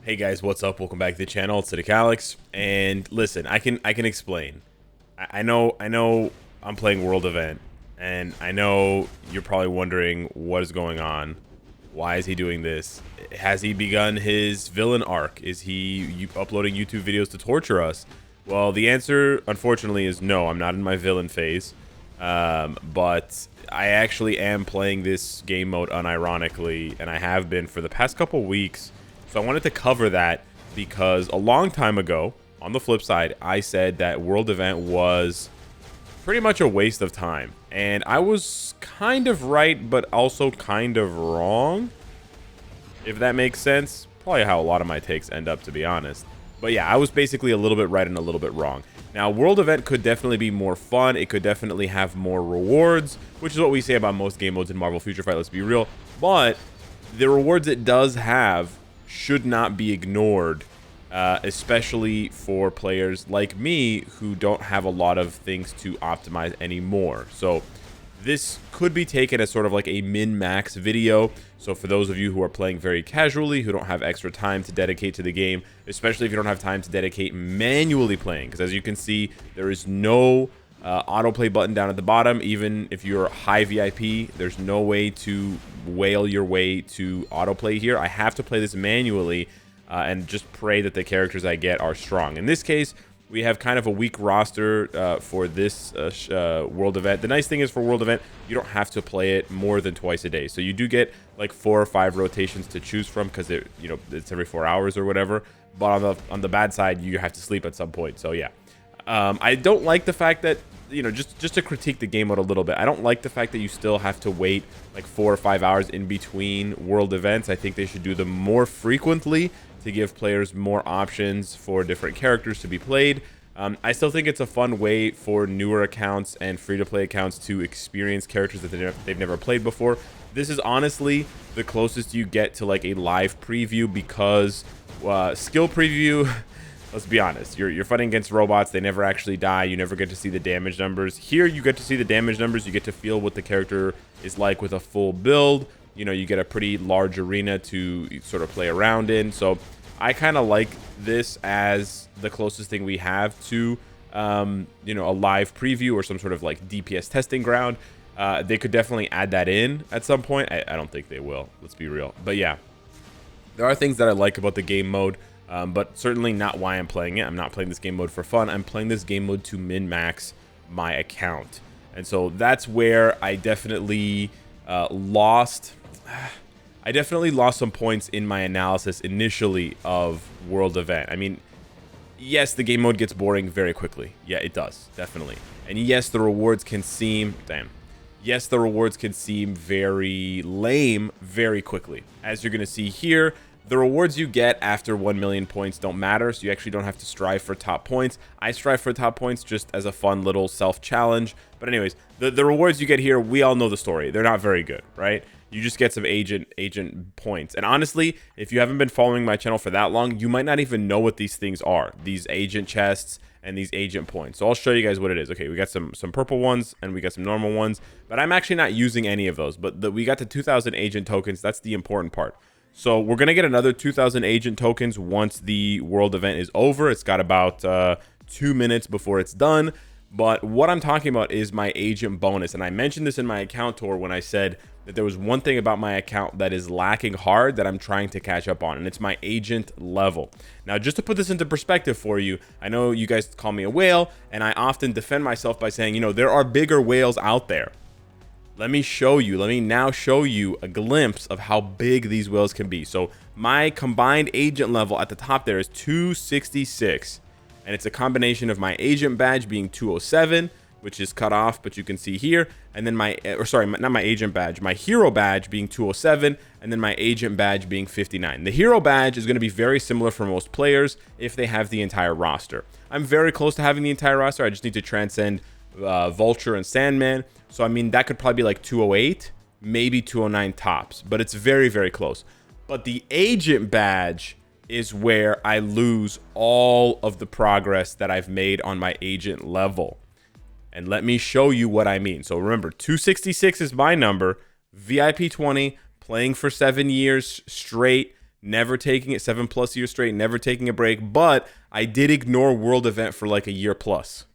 Hey guys, what's up? Welcome back to the channel. It's Cynicalex. And listen, I can explain. I know I'm playing World Event, and I know you're probably wondering what is going on. Why is he doing this? Has he begun his villain arc? Is he uploading YouTube videos to torture us? Well, the answer, unfortunately, is no. I'm not in my villain phase. But I actually am playing this game mode unironically, and I have been for the past couple weeks. So I wanted to cover that because a long time ago, on the flip side, I said that World Event was pretty much a waste of time. And I was kind of right, but also kind of wrong, if that makes sense. Probably how a lot of my takes end up, to be honest. But yeah, I was basically a little bit right and a little bit wrong. Now, World Event could definitely be more fun. It could definitely have more rewards, which is what we say about most game modes in Marvel Future Fight, let's be real. But the rewards it does have should not be ignored, especially for players like me who don't have a lot of things to optimize anymore. So this could be taken as sort of like a min-max video. So for those of you who are playing very casually, who don't have extra time to dedicate to the game, especially if you don't have time to dedicate manually playing, because as you can see, there is no autoplay button down at the bottom. Even if you're high VIP, there's no way to whale your way to autoplay here. I have to play this manually and just pray that the characters I get are strong. In this case, we have kind of a weak roster for this World Event. The nice thing is for World Event, you don't have to play it more than twice a day. So you do get like 4 or 5 rotations to choose from because it's every 4 hours or whatever. But on the bad side, you have to sleep at some point. So yeah, I don't like the fact that, just to critique the game mode a little bit, I don't like the fact that you still have to wait like 4 or 5 hours in between world events. I think they should do them more frequently to give players more options for different characters to be played. I still think it's a fun way for newer accounts and free-to-play accounts to experience characters that they've never played before. This is honestly the closest you get to like a live preview, because skill preview, let's be honest, you're fighting against robots. They never actually die. You never get to see the damage numbers. Here you get to see the damage numbers. You get to feel what the character is like with a full build. You get a pretty large arena to sort of play around in. So I kind of like this as the closest thing we have to a live preview or some sort of like DPS testing ground. They could definitely add that in at some point. I don't think they will, let's be real. But yeah, there are things that I like about the game mode, but certainly not why I'm playing it. I'm not playing this game mode for fun. I'm playing this game mode to min-max my account. And so that's where I definitely lost some points in my analysis initially of World Event. I mean, yes, the game mode gets boring very quickly. Yeah, it does, definitely. And yes, the rewards can seem... Yes, the rewards can seem very lame very quickly. As you're going to see here, the rewards you get after 1 million points don't matter, so you actually don't have to strive for top points. I strive for top points just as a fun little self-challenge. But anyways, the rewards you get here, we all know the story. They're not very good, right? You just get some agent points. And honestly, if you haven't been following my channel for that long, you might not even know what these things are. These agent chests and these agent points. So I'll show you guys what it is. Okay, we got some purple ones and we got some normal ones, but I'm actually not using any of those. But we got the 2,000 agent tokens. That's the important part. So we're going to get another 2,000 agent tokens once the world event is over. It's got about 2 minutes before it's done. But what I'm talking about is my agent bonus. And I mentioned this in my account tour when I said that there was one thing about my account that is lacking hard that I'm trying to catch up on, and it's my agent level. Now, just to put this into perspective for you, I know you guys call me a whale, and I often defend myself by saying, there are bigger whales out there. Let me now show you a glimpse of how big these whales can be. So my combined agent level at the top there is 266. And it's a combination of my agent badge being 207, which is cut off, but you can see here. And then not my agent badge, my hero badge being 207, and then my agent badge being 59. The hero badge is going to be very similar for most players if they have the entire roster. I'm very close to having the entire roster. I just need to transcend Vulture and Sandman. So, I mean, that could probably be like 208, maybe 209 tops, but it's very, very close. But the agent badge is where I lose all of the progress that I've made on my agent level. And let me show you what I mean. So remember, 266 is my number, VIP 20, playing for 7 years straight, never taking it 7+ years straight, never taking a break, but I did ignore world event for like a year plus.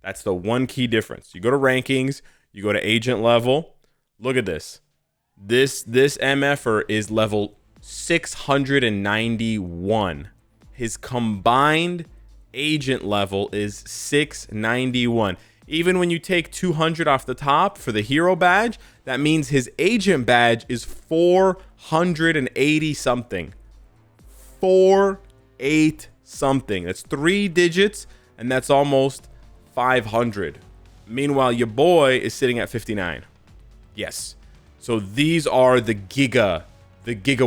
That's the one key difference. You go to rankings, you go to agent level. Look at this. This MFer is level 691. His combined agent level is 691. Even when you take 200 off the top for the hero badge, that means his agent badge is 480 something. 48 something. That's 3 digits, and that's almost 500. Meanwhile, your boy is sitting at 59. Yes. So these are the giga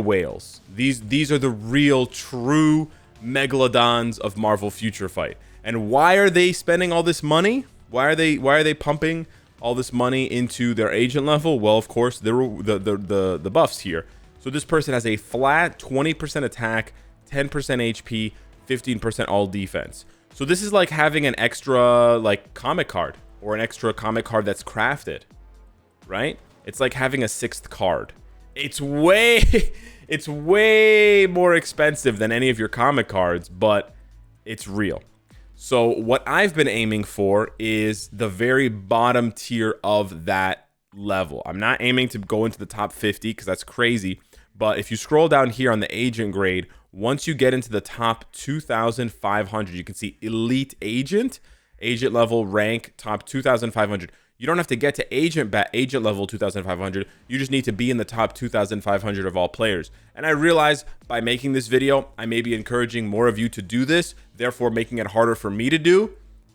whales. These are the real, true megalodons of Marvel Future Fight. And why are they spending all this money? Why are they pumping all this money into their agent level? Well, of course, the buffs here. So this person has a flat 20% attack, 10% HP, 15% all defense. So this is like having an extra like comic card, or an extra comic card that's crafted, right? It's like having a 6th card. It's way more expensive than any of your comic cards, but it's real. So what I've been aiming for is the very bottom tier of that level. I'm not aiming to go into the top 50 because that's crazy. But if you scroll down here on the agent grade, once you get into the top 2,500, you can see elite agent level rank top 2,500. You don't have to get to agent level 2,500. You just need to be in the top 2,500 of all players. And I realize by making this video, I may be encouraging more of you to do this, therefore making it harder for me to do.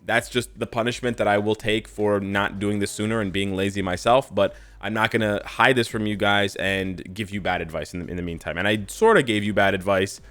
That's just the punishment that I will take for not doing this sooner and being lazy myself. But I'm not going to hide this from you guys and give you bad advice in the meantime. And I sort of gave you bad advice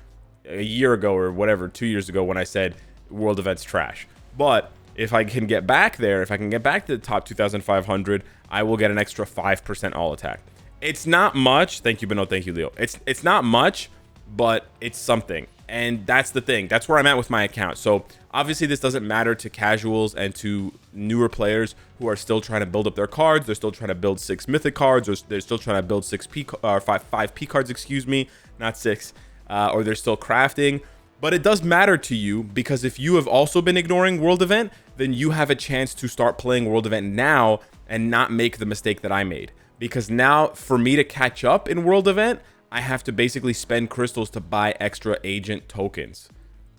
a year ago or whatever, 2 years ago, when I said world events trash. But if I can get back there, if I can get back to the top 2,500, I will get an extra 5% all attack. It's not much. Thank you, Beno. Thank you, Leo. It's not much, but it's something. And that's the thing. That's where I'm at with my account. So obviously this doesn't matter to casuals and to newer players who are still trying to build up their cards. They're still trying to build 6 mythic cards, or they're still trying to build 5 P cards, excuse me, not 6. Or they're still crafting. But it does matter to you, because if you have also been ignoring World Event, then you have a chance to start playing World Event now and not make the mistake that I made. Because now, for me to catch up in World Event, I have to basically spend crystals to buy extra agent tokens,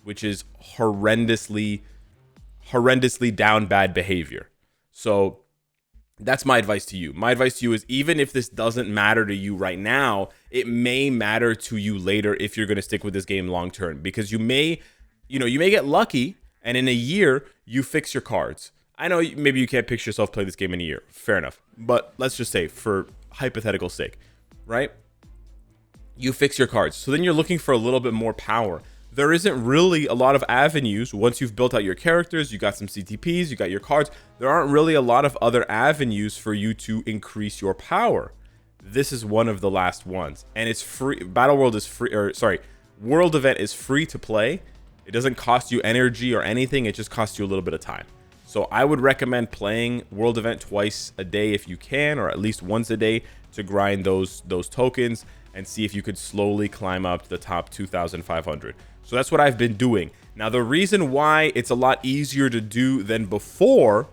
which is horrendously down bad behavior. So that's my advice to you. My advice to you is, even if this doesn't matter to you right now, it may matter to you later if you're going to stick with this game long term, because you may get lucky and in a year you fix your cards. I know maybe you can't picture yourself playing this game in a year. Fair enough. But let's just say, for hypothetical sake, right? You fix your cards. So then you're looking for a little bit more power. There isn't really a lot of avenues. Once you've built out your characters, you got some CTPs, you got your cards, there aren't really a lot of other avenues for you to increase your power. This is one of the last ones, and it's free. Battle World is free, or sorry, World Event is free to play. It doesn't cost you energy or anything. It just costs you a little bit of time. So I would recommend playing World Event twice a day if you can, or at least once a day, to grind those tokens and see if you could slowly climb up to the top 2,500. So that's what I've been doing. Now, the reason why it's a lot easier to do than before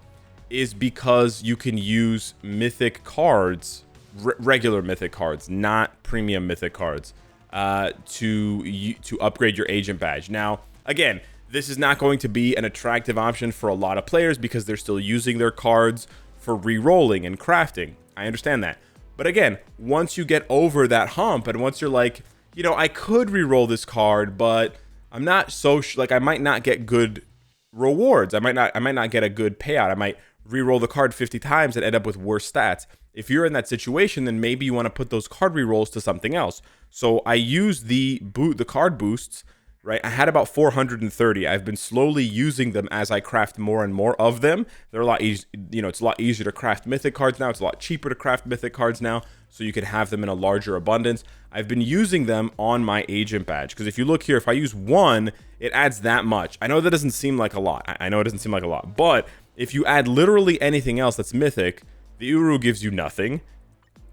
is because you can use mythic cards, regular mythic cards, not premium mythic cards, to upgrade your agent badge. Now, again, this is not going to be an attractive option for a lot of players because they're still using their cards for re-rolling and crafting. I understand that. But again, once you get over that hump, and once you're like, you know, I could re-roll this card, but I'm not so like, I might not get good rewards. I might not get a good payout. I might re-roll the card 50 times and end up with worse stats. If you're in that situation, then maybe you want to put those card re-rolls to something else. So I use the card boosts, right? I had about 430. I've been slowly using them as I craft more and more of them. They're a lot easier, you know, it's a lot easier to craft mythic cards now. It's a lot cheaper to craft mythic cards now, so you can have them in a larger abundance. I've been using them on my agent badge, because if you look here, if I use one, it adds that much. I know that doesn't seem like a lot. I know it doesn't seem like a lot, but if you add literally anything else that's mythic, the Uru gives you nothing.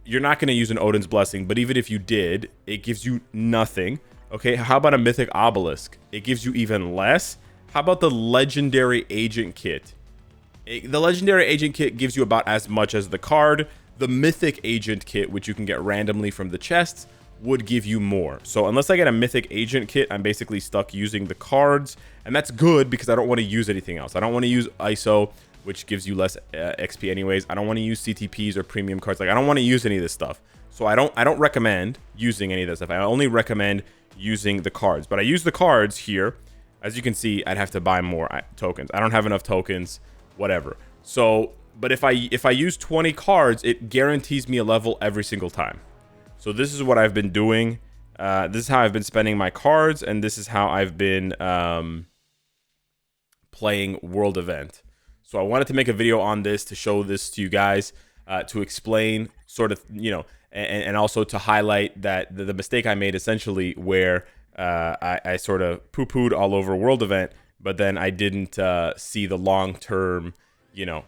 you're not going to use an Odin's Blessing, but even if you did, it gives you nothing. Okay, how about a Mythic Obelisk? It gives you even less. How about the Legendary Agent Kit? The Legendary Agent Kit gives you about as much as the card. The Mythic Agent Kit, which you can get randomly from the chests, would give you more. So unless I get a Mythic Agent Kit, I'm basically stuck using the cards. And that's good because I don't want to use anything else. I don't want to use ISO, which gives you less XP anyways. I don't want to use CTPs or premium cards. Like, I don't want to use any of this stuff. So I don't recommend using any of this stuff. I only recommend using the cards. But I use the cards here. As you can see, I'd have to buy more tokens. I don't have enough tokens, whatever. So, but if I use 20 cards, it guarantees me a level every single time. So this is what I've been doing. This is how I've been spending my cards, and this is how I've been playing World Event. So I wanted to make a video on this to show this to you guys, to explain sort of, you know, and also to highlight that the mistake I made essentially where I sort of poo-pooed all over World Event, but then I didn't see the long-term, you know,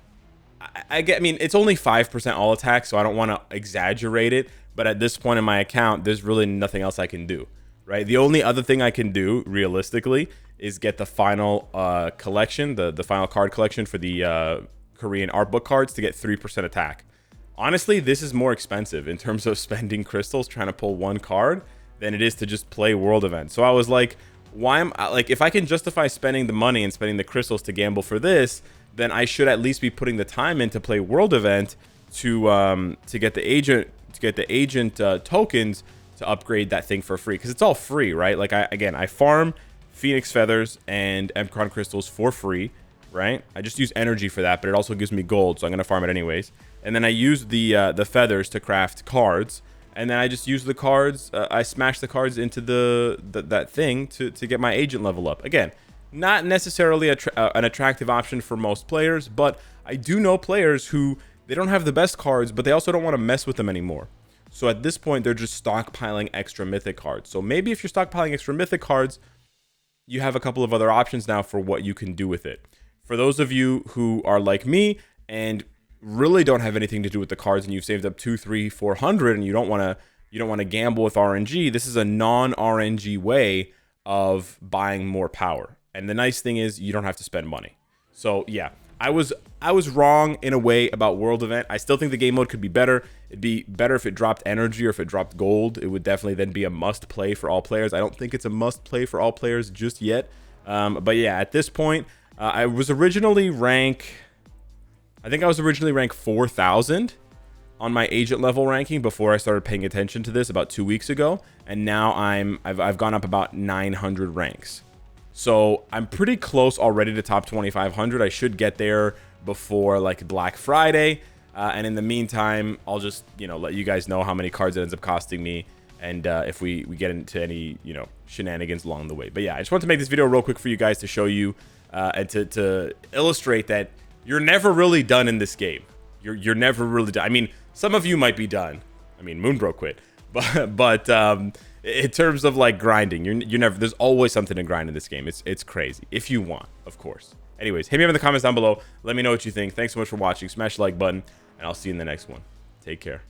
I mean, it's only 5% all attack, so I don't want to exaggerate it. But at this point in my account, there's really nothing else I can do, right? The only other thing I can do, realistically, is get the final collection, the final card collection for the Korean art book cards to get 3% attack. Honestly, this is more expensive in terms of spending crystals trying to pull one card than it is to just play World Event. So I was like, why am I, like, if I can justify spending the money and spending the crystals to gamble for this, then I should at least be putting the time in to play World Event to get the agent tokens to upgrade that thing for free, because it's all free, right? Like, I farm Phoenix Feathers and Emcron crystals for free, right? I just use energy for that, but it also gives me gold, so I'm gonna farm it anyways. And then I use the feathers to craft cards, and then I just use the cards. I smash the cards into that thing to get my agent level up. Again, not necessarily an attractive option for most players, but I do know players who, they don't have the best cards, but they also don't want to mess with them anymore. So at this point, they're just stockpiling extra mythic cards. So maybe if you're stockpiling extra mythic cards, you have a couple of other options now for what you can do with it. For those of you who are like me and really don't have anything to do with the cards, and you've saved up 200, 300, 400, and you don't want to gamble with RNG, this is a non-RNG way of buying more power. And the nice thing is you don't have to spend money. So yeah, I was wrong in a way about World Event. I still think the game mode could be better. It'd be better if it dropped energy or if it dropped gold. It would definitely then be a must play for all players. I don't think it's a must play for all players just yet. But yeah, at this point, I was originally rank 4,000 on my agent level ranking before I started paying attention to this about 2 weeks ago. And now I've gone up about 900 ranks. So I'm pretty close already to top 2,500. I should get there before like Black Friday. And in the meantime, I'll just, you know, let you guys know how many cards it ends up costing me. And if we get into any, you know, shenanigans along the way. But yeah, I just want to make this video real quick for you guys to show you and to illustrate that you're never really done in this game. You're never really done. I mean, some of you might be done. I mean, Moonbro quit. But in terms of like grinding, you're never, there's always something to grind in this game. It's crazy if you want, of course. Anyways, hit me up in the comments down below. Let me know what you think. Thanks so much for watching. Smash the like button, and I'll see you in the next one. Take care.